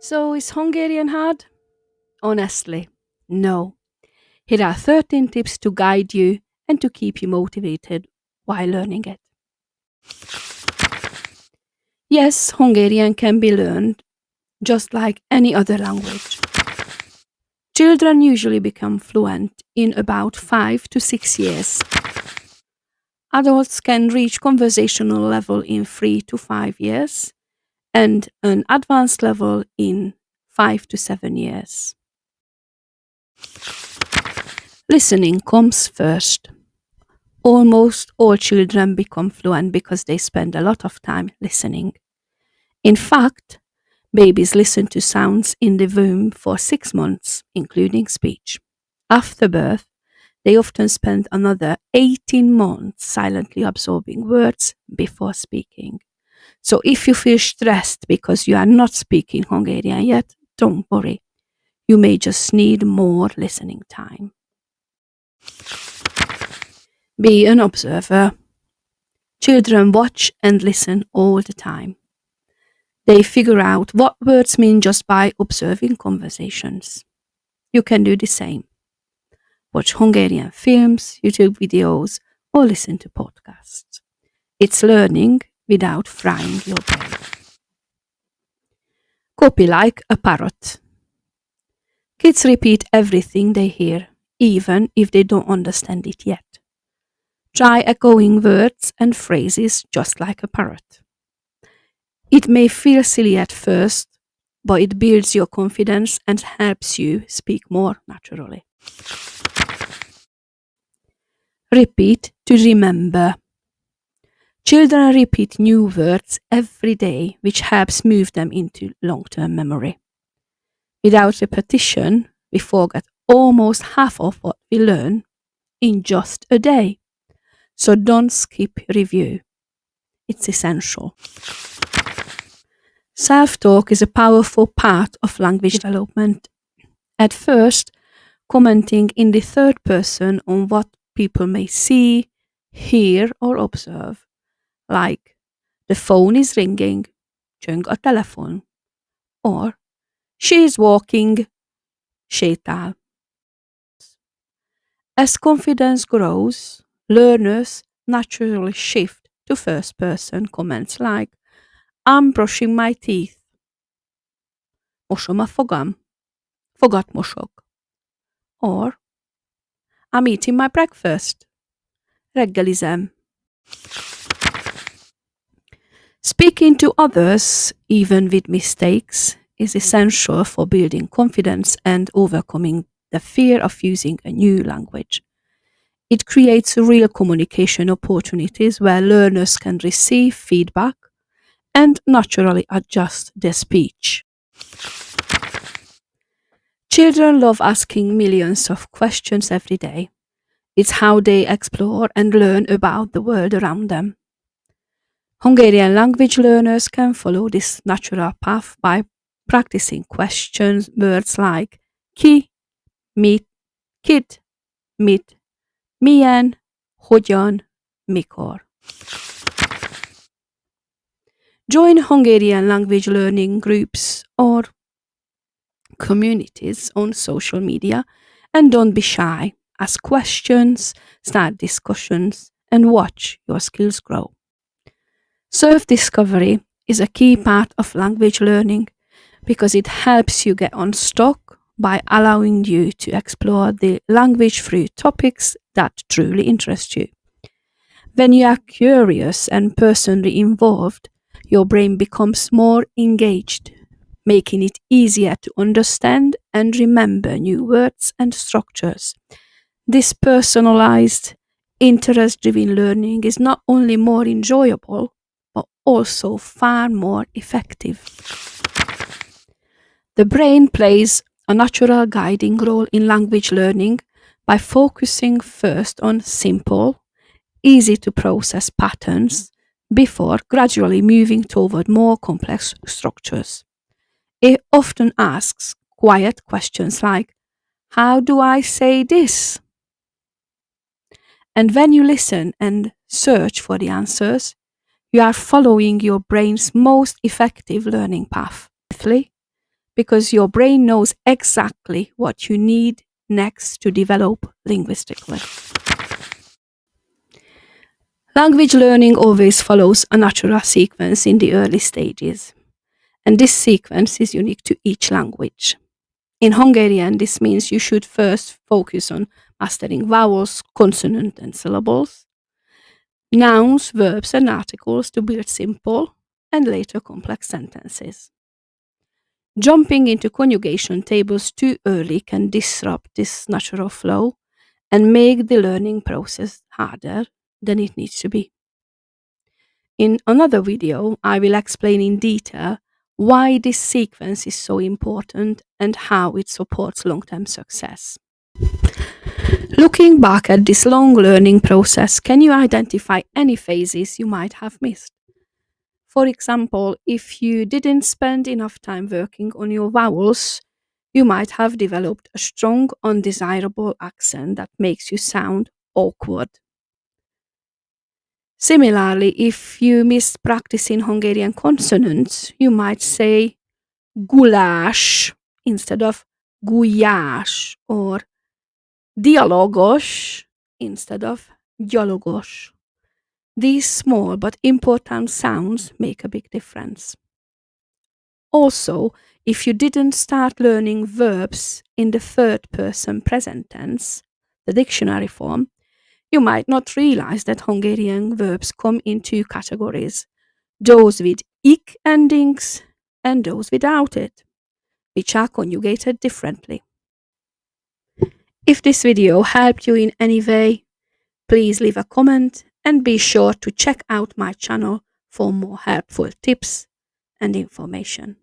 So, is Hungarian hard? Honestly, no. Here are 13 tips to guide you and to keep you motivated while learning it. Yes, Hungarian can be learned just like any other language. Children usually become fluent in about 5 to 6 years. Adults can reach conversational level in 3 to 5 years and an advanced level in 5 to 7 years. Listening comes first. Almost all children become fluent because they spend a lot of time listening. In fact, babies listen to sounds in the womb for 6 months, including speech. After birth, they often spend another 18 months silently absorbing words before speaking. So if you feel stressed because you are not speaking Hungarian yet, don't worry. You may just need more listening time. Be an observer. Children watch and listen all the time. They figure out what words mean just by observing conversations. You can do the same. Watch Hungarian films, YouTube videos, or listen to podcasts. It's learning without frying your brain. Copy like a parrot. Kids repeat everything they hear, even if they don't understand it yet. Try echoing words and phrases just like a parrot. It may feel silly at first, but it builds your confidence and helps you speak more naturally. Repeat to remember. Children repeat new words every day, which helps move them into long-term memory. Without repetition, we forget almost half of what we learn in just a day. So don't skip review. It's essential. Self-talk is a powerful part of language development. At first, commenting in the third person on what people may see, hear, or observe, like the phone is ringing, csöng a telefon, or she is walking, sétál. As confidence grows, learners naturally shift to first person comments like I'm brushing my teeth, mosom a fogam, fogat mosok, or I'm eating my breakfast, reggelizem. Speaking to others, even with mistakes, is essential for building confidence and overcoming the fear of using a new language. It creates real communication opportunities where learners can receive feedback and naturally adjust their speech. Children love asking millions of questions every day. It's how they explore and learn about the world around them. Hungarian language learners can follow this natural path by practicing questions, words like ki, mit, kit, mit, milyen, hogyan, mikor. Join Hungarian language learning groups or communities on social media and don't be shy. Ask questions, start discussions, and watch your skills grow. Self-discovery is a key part of language learning because it helps you get unstuck by allowing you to explore the language through topics that truly interest you. When you are curious and personally involved, your brain becomes more engaged, making it easier to understand and remember new words and structures. This personalized, interest-driven learning is not only more enjoyable, but also far more effective. The brain plays a natural guiding role in language learning by focusing first on simple, easy to process patterns before gradually moving toward more complex structures. It often asks quiet questions like, how do I say this? And when you listen and search for the answers, you are following your brain's most effective learning path. because your brain knows exactly what you need next to develop linguistically. Language learning always follows a natural sequence in the early stages, and this sequence is unique to each language. In Hungarian, this means you should first focus on mastering vowels, consonants, and syllables, nouns, verbs, and articles to build simple and later complex sentences. Jumping into conjugation tables too early can disrupt this natural flow and make the learning process harder than it needs to be. In another video, I will explain in detail why this sequence is so important and how it supports long-term success. Looking back at this long learning process, can you identify any phases you might have missed? For example, if you didn't spend enough time working on your vowels, you might have developed a strong, undesirable accent that makes you sound awkward. Similarly, if you missed practicing Hungarian consonants, you might say guláš instead of gulyás, or dialogos instead of dialogos. These small but important sounds make a big difference. Also, if you didn't start learning verbs in the third person present tense, the dictionary form, you might not realize that Hungarian verbs come in two categories: those with ik endings and those without it, which are conjugated differently. If this video helped you in any way, please leave a comment and be sure to check out my channel for more helpful tips and information.